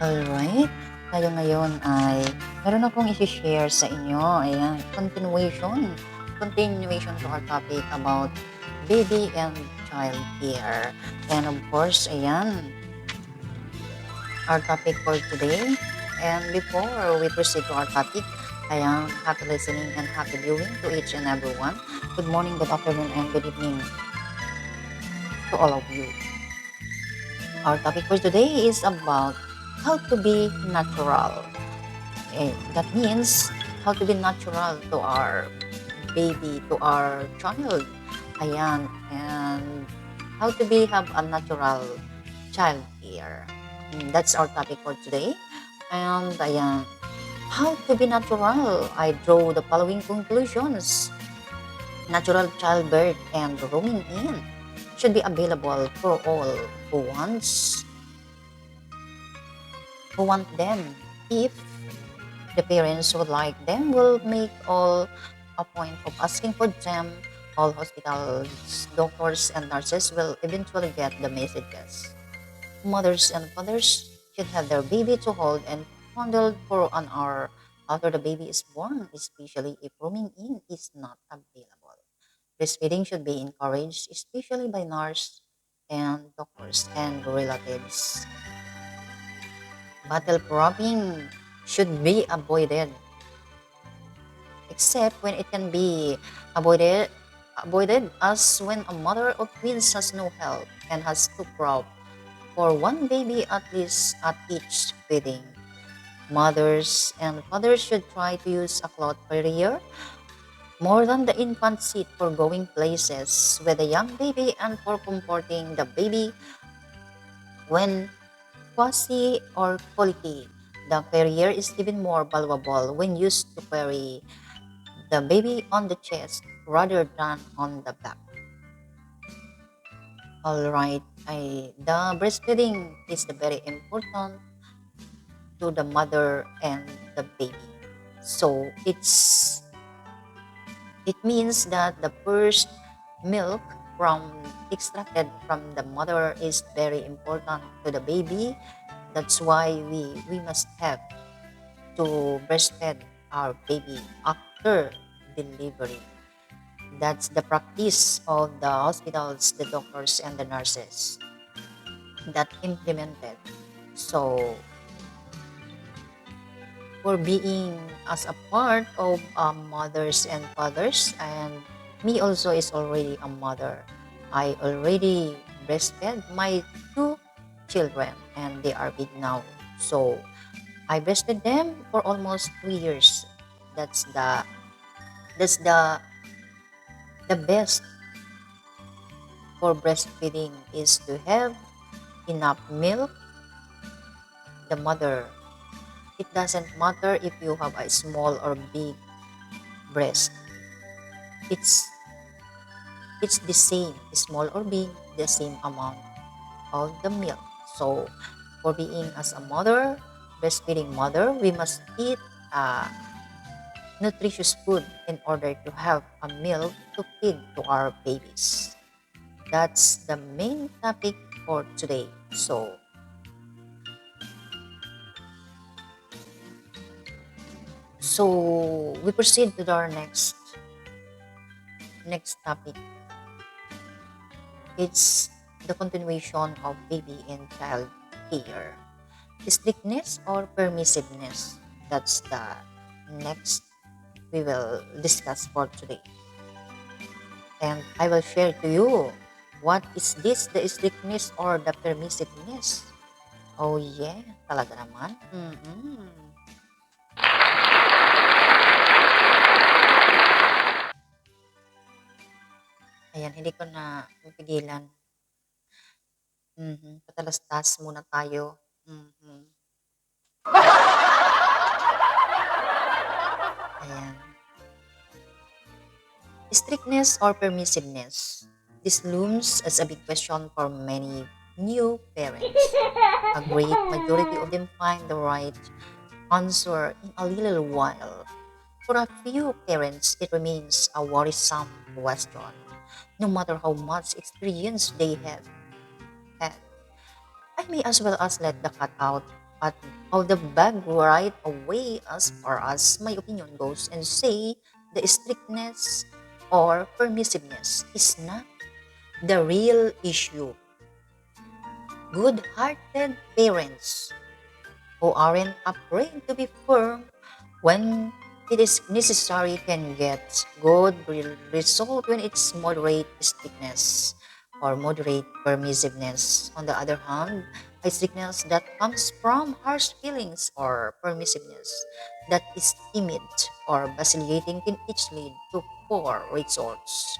Alright, tayo ngayon ay meron akong isi-share sa inyo. Ayan, continuation to our topic about baby and child care. And of course, ayan, our topic for today. And before we proceed to our topic, ayan, happy listening and happy viewing to each and everyone. Good morning, good afternoon, and good evening to all of you. Our topic for today is about how to be natural. That means how to be natural to our baby, to our child. Ayan. And how to have a natural child care. That's our topic for today. And ayan, how to be natural. I draw the following conclusions. Natural childbirth and rooming in should be available for all who want them. If the parents would like them, will make all a point of asking for them. All hospitals, doctors, and nurses will eventually get the messages. Mothers and fathers should have their baby to hold and fondle for an hour after the baby is born, especially if rooming in is not available. Breastfeeding should be encouraged, especially by nurse and doctors and relatives. Bottle propping should be avoided, except when it can be avoided as when a mother of twins has no help and has to prop for one baby at least at each feeding. Mothers and fathers should try to use a cloth carrier more than the infant seat for going places with a young baby and for comforting the baby when quasi or colicky. The carrier is even more valuable when used to carry the baby on the chest rather than on the back. Alright, the breastfeeding is very important to the mother and the baby. So it means that the first milk from extracted from the mother is very important to the baby. That's why we must have to breastfeed our baby after delivery. That's the practice of the hospitals, the doctors, and the nurses that implemented. So, for being as a part of mothers and fathers, and me also is already a mother. I already breastfed my two children, and they are big now. So, I breastfed them for almost 3 years. That's the best for breastfeeding is to have enough milk. The mother, it doesn't matter if you have a small or big breast. It's the same, small or big, the same amount of the milk. So for being as a mother, breastfeeding mother, we must eat nutritious food in order to have a milk to feed to our babies. That's the main topic for today. So we proceed to our next topic. It's the continuation of baby and child care. Strictness or permissiveness? That's the next we will discuss for today. And I will share to you what is this, the strictness or the permissiveness. Oh yeah, talaga naman. Ayan, hindi ko na mapigilan. Patalastas muna tayo. Ayan. Strictness or permissiveness? This looms as a big question for many new parents. A great majority of them find the right answer in a little while. For a few parents, it remains a worrisome question, no matter how much experience they have had. I may as well as let the cat out out of the bag right away as far as my opinion goes and say the strictness or permissiveness is not the real issue. Good hearted parents who aren't afraid to be firm when it is necessary can get good result when it's moderate strictness or moderate permissiveness. On the other hand, a strictness that comes from harsh feelings or permissiveness that is timid or vacillating can each lead to poor results.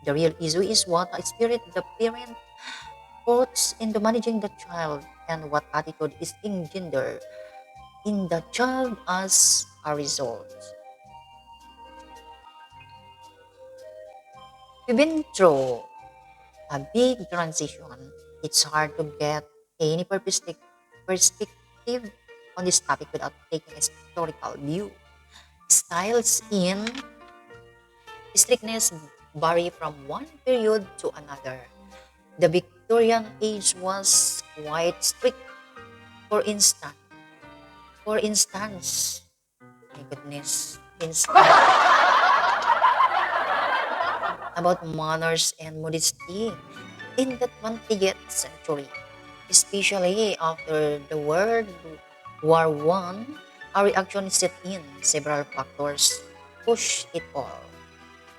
The real issue is what spirit the parent puts into managing the child and what attitude is engendered in the child as a result. We've been through a big transition. It's hard to get any perspective on this topic without taking a historical view. Styles in strictness vary from one period to another. The Victorian age was quite strict. For instance, for instance, my goodness, about manners and modesty in the 20th century, especially after the World War One, a reaction set in. Several factors push it all.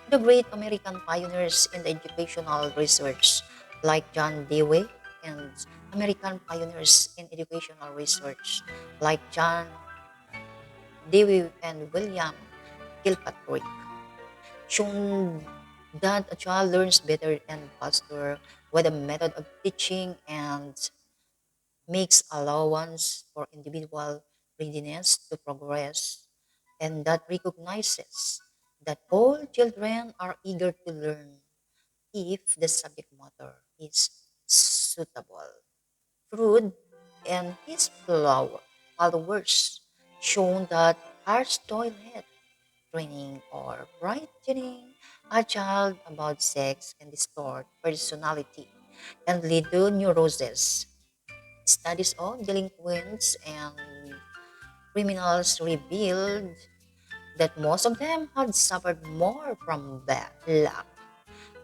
The great American pioneers in the educational research, like John Dewey, and American pioneers in educational research, like John Dewey and William Kilpatrick, shown that a child learns better and faster with a method of teaching and makes allowance for individual readiness to progress, and that recognizes that all children are eager to learn if the subject matter is suitable. Freud and his followers shown that harsh toilet training or frightening a child about sex can distort personality and lead to neurosis. Studies on delinquents and criminals revealed that most of them had suffered more from lack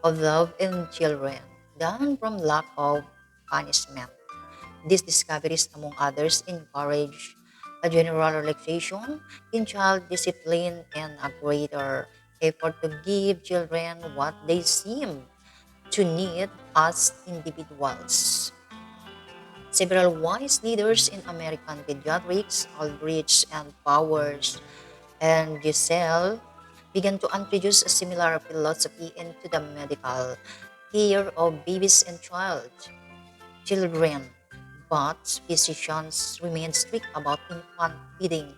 of love in children than from lack of punishment. These discoveries, among others, encourage a general relaxation in child discipline and a greater effort to give children what they seem to need as individuals. Several wise leaders in American pediatrics, Aldrich and Powers and Giselle, began to introduce a similar philosophy into the medical care of babies and children. But physicians remained strict about infant feeding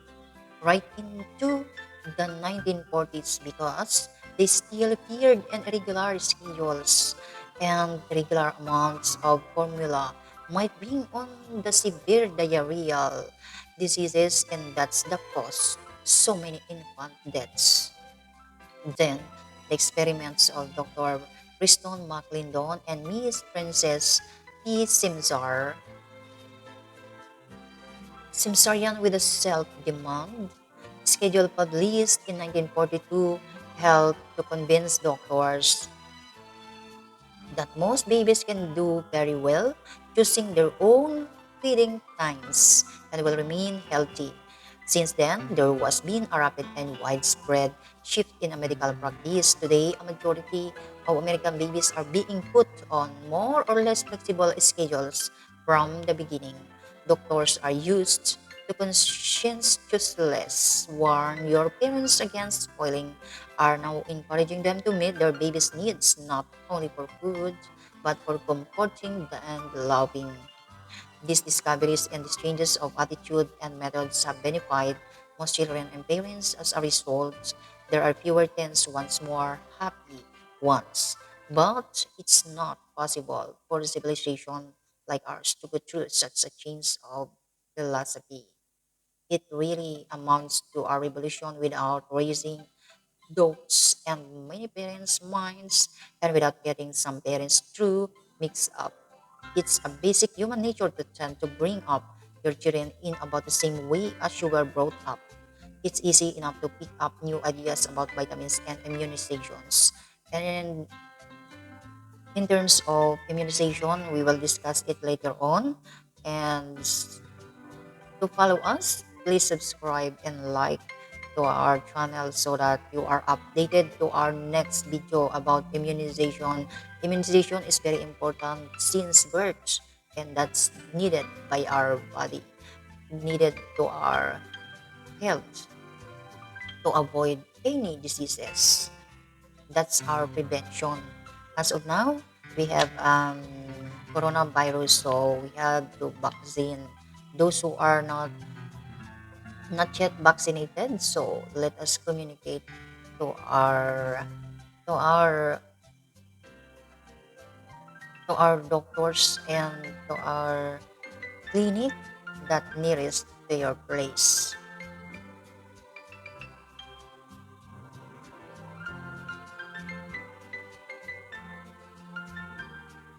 right into the 1940s because they still feared an irregular schedules and regular amounts of formula might bring on the severe diarrheal diseases, and that's the cause so many infant deaths. Then the experiments of Dr. Preston McLindon and Miss Princess P. Simsarian with a self-demand schedule published in 1942 helped to convince doctors that most babies can do very well choosing their own feeding times and will remain healthy. Since then, there has been a rapid and widespread shift in a medical practice. Today, a majority of American babies are being put on more or less flexible schedules from the beginning. Doctors are used to conscientiously warn your parents against spoiling, are now encouraging them to meet their baby's needs not only for food but for comforting and loving. These discoveries and these changes of attitude and methods have benefited most children and parents. As a result, there are fewer tense once more happy ones. But it's not possible for a civilization like ours to go through such a change of philosophy. It really amounts to a revolution without raising doubts and many parents' minds and without getting some parents through mixed up. It's a basic human nature to tend to bring up your children in about the same way as you were brought up. It's easy enough to pick up new ideas about vitamins and immunizations. And in terms of immunization, we will discuss it later on. And to follow us, please subscribe and like to our channel so that you are updated to our next video about immunization. Immunization is very important since birth, and that's needed by our body, needed to our health to avoid any diseases. That's our prevention. As of now, we have coronavirus, so we have to vaccine those who are not yet vaccinated. So let us communicate to to our our doctors and to our clinic that nearest to your place.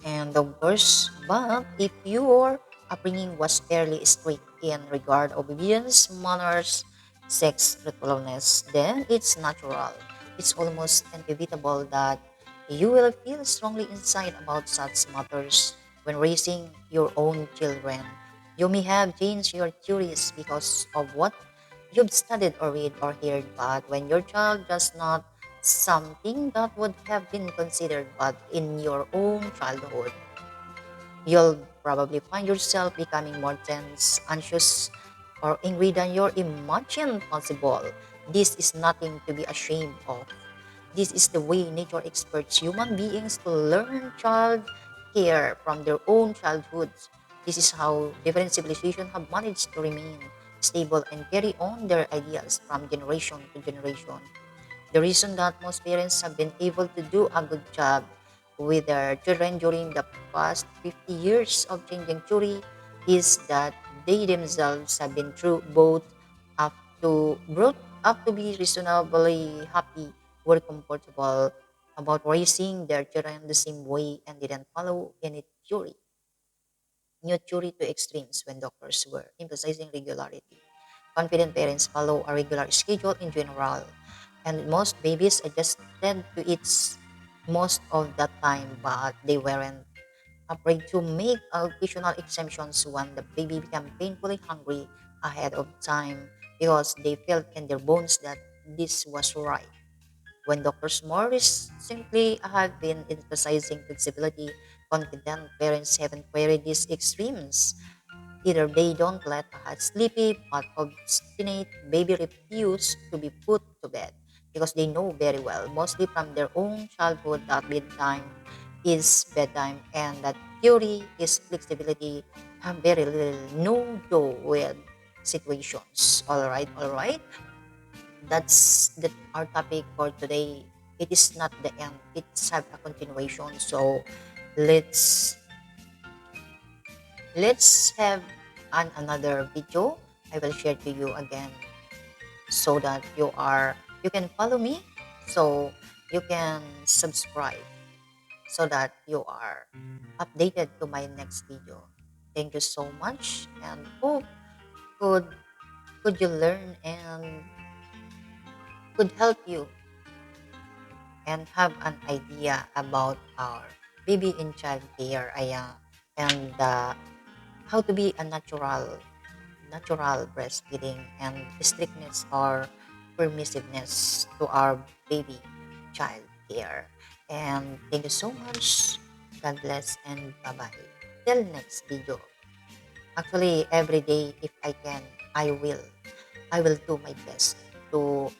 And of course, but if your upbringing was fairly strict in regard obedience, manners, sex, ritualness, then it's natural. It's almost inevitable that you will feel strongly inside about such matters when raising your own children. You may have changed your theories because of what you've studied or read or heard, but when your child does not something that would have been considered bad in your own childhood, you'll probably find yourself becoming more tense, anxious, or angry than you imagine possible. This is nothing to be ashamed of. This is the way nature expects human beings to learn child care from their own childhoods. This is how different civilizations have managed to remain stable and carry on their ideas from generation to generation. The reason that most parents have been able to do a good job with their children during the past 50 years of changing theory is that they themselves have been through both up brought up to be reasonably happy, were comfortable about raising their children the same way and didn't follow any theory, new theory to extremes when doctors were emphasizing regularity. Confident parents follow a regular schedule in general, and most babies adjusted to it most of the time, but they weren't afraid to make occasional exemptions when the baby became painfully hungry ahead of time because they felt in their bones that this was right. When doctors more recently have been emphasizing flexibility, confident parents haven't queried these extremes. Either they don't let a sleepy but obstinate baby refuse to be put to bed because they know very well, mostly from their own childhood, that bedtime is bedtime and that theory is flexibility have very little no do with situations. All right. That's our topic for today. It is not the end. It's have a continuation. So let's let's have another video. I will share to you again so that you can follow me, so you can subscribe so that you are updated to my next video. Thank you so much and hope could could you learn and could help you and have an idea about our baby and child care and how to be a natural breastfeeding and strictness or permissiveness to our baby child care. And thank you so much. God bless and bye bye. Till next video. Actually, every day if I can, I will. I will do my best to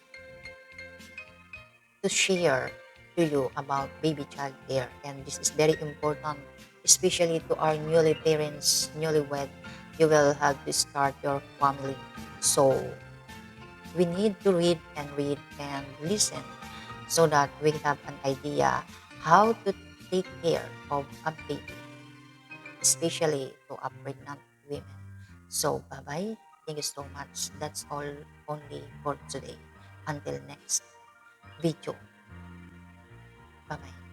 to share to you about baby child care, and this is very important, especially to our newly parents, newlywed. You will have to start your family, so we need to read and listen so that we have an idea how to take care of a baby, especially to a pregnant women. So bye bye. Thank you so much. That's all only for today. Until next video. Bye bye.